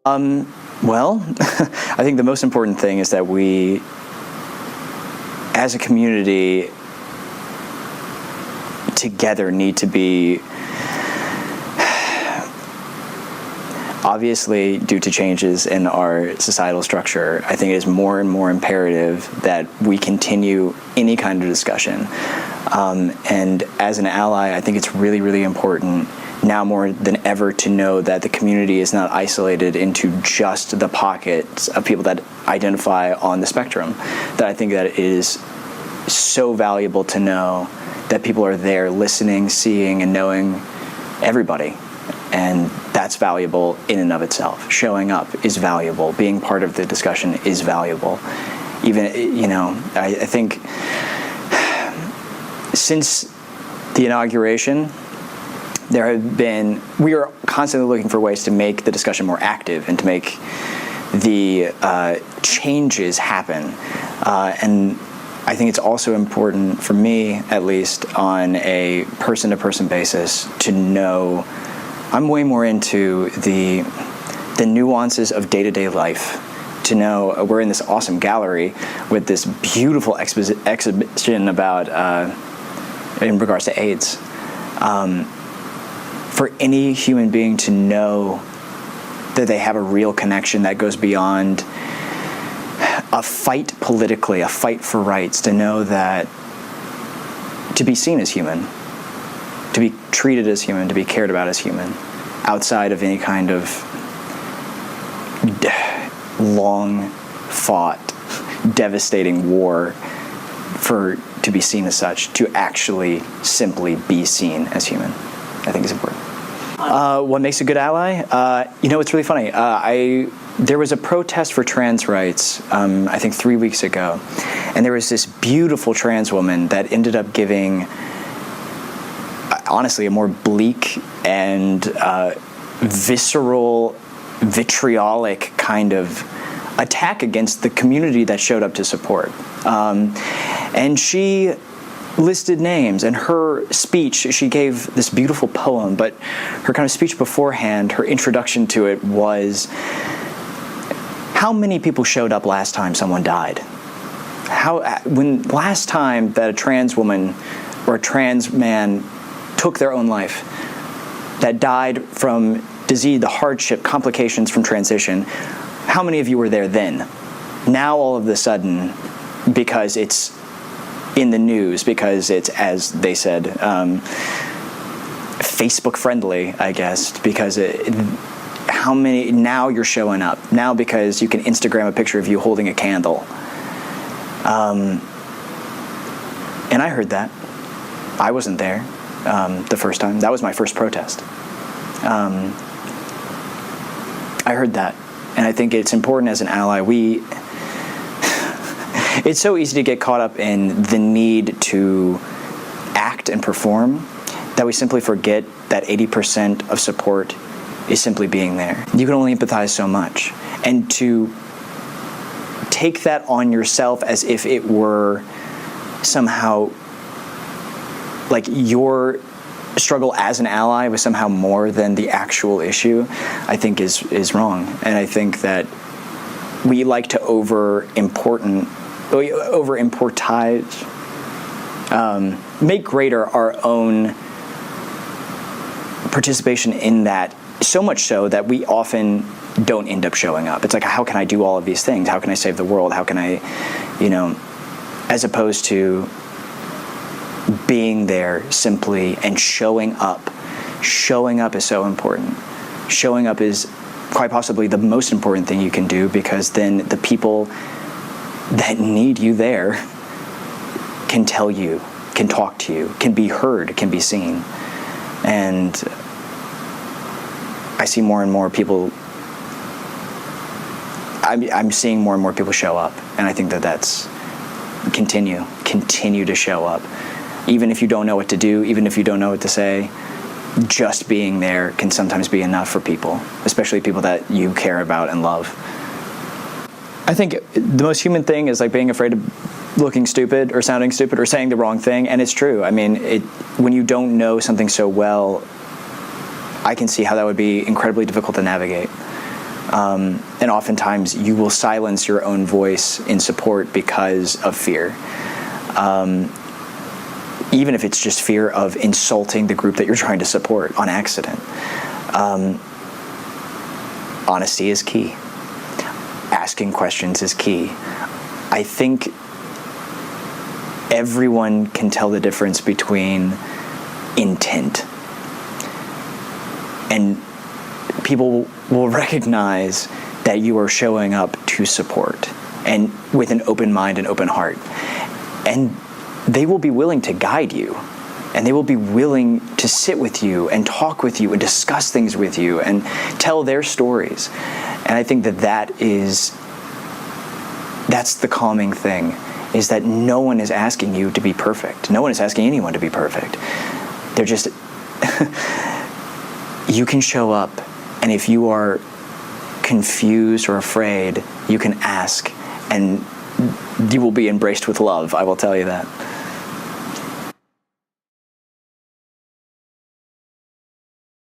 Well, I think the most important thing is that we, as a community, together need to be, obviously due to changes in our societal structure, I think it is more and more imperative that we continue any kind of discussion. And as an ally, I think it's really, really important now more than ever to know that the community is not isolated into just the pockets of people that identify on the spectrum. That I think that it is so valuable to know that people are there listening, seeing, and knowing everybody. And that's valuable in and of itself. Showing up is valuable. Being part of the discussion is valuable. Even, you know, I think since the inauguration, we are constantly looking for ways to make the discussion more active and to make the changes happen. And I think it's also important for me, at least on a person-to-person basis, to know I'm way more into the nuances of day-to-day life. To know we're in this awesome gallery with this beautiful exhibition about in regards to AIDS. For any human being to know that they have a real connection that goes beyond a fight politically, a fight for rights, to know that to be seen as human, to be treated as human, to be cared about as human, outside of any kind of long fought, devastating war, to be seen as such, to actually simply be seen as human, I think is important. What makes a good ally? You know, it's really funny. There was a protest for trans rights, I think 3 weeks ago, and there was this beautiful trans woman that ended up giving, honestly, a more bleak and visceral, vitriolic kind of attack against the community that showed up to support. And she listed names, and her speech, she gave this beautiful poem, but her kind of speech beforehand, her introduction to it was, how many people showed up last time someone died? When last time that a trans woman or a trans man took their own life, that died from disease, the hardship, complications from transition, how many of you were there then? Now all of a sudden, because it's in the news, because it's, as they said, Facebook friendly, I guess, because how many, now you're showing up, now because you can Instagram a picture of you holding a candle. And I heard that. I wasn't there the first time. That was my first protest. I heard that. And I think it's important as an ally, it's so easy to get caught up in the need to act and perform that we simply forget that 80% of support is simply being there. You can only empathize so much. And to take that on yourself as if it were somehow like your struggle as an ally was somehow more than the actual issue, I think is wrong. And I think that we like to over-importantize, make greater our own participation in that, so much so that we often don't end up showing up. It's like, how can I do all of these things? How can I save the world? How can I, you know, as opposed to being there simply and showing up. Showing up is so important. Showing up is quite possibly the most important thing you can do, because then the people that need you there can tell you, can talk to you, can be heard, can be seen. And I see more and more people, I'm seeing more and more people show up, and I think that that's continue to show up. Even if you don't know what to do, even if you don't know what to say, just being there can sometimes be enough for people, especially people that you care about and love. I think the most human thing is like being afraid of looking stupid or sounding stupid or saying the wrong thing, and it's true. I mean, when you don't know something so well, I can see how that would be incredibly difficult to navigate. And oftentimes you will silence your own voice in support because of fear. Even if it's just fear of insulting the group that you're trying to support on accident. Honesty is key. Asking questions is key. I think everyone can tell the difference between intent. And people will recognize that you are showing up to support and with an open mind and open heart. And they will be willing to guide you, and they will be willing to sit with you and talk with you and discuss things with you and tell their stories. And I think that's the calming thing, is that no one is asking you to be perfect. No one is asking anyone to be perfect. They're just, you can show up, and if you are confused or afraid, you can ask, and you will be embraced with love, I will tell you that.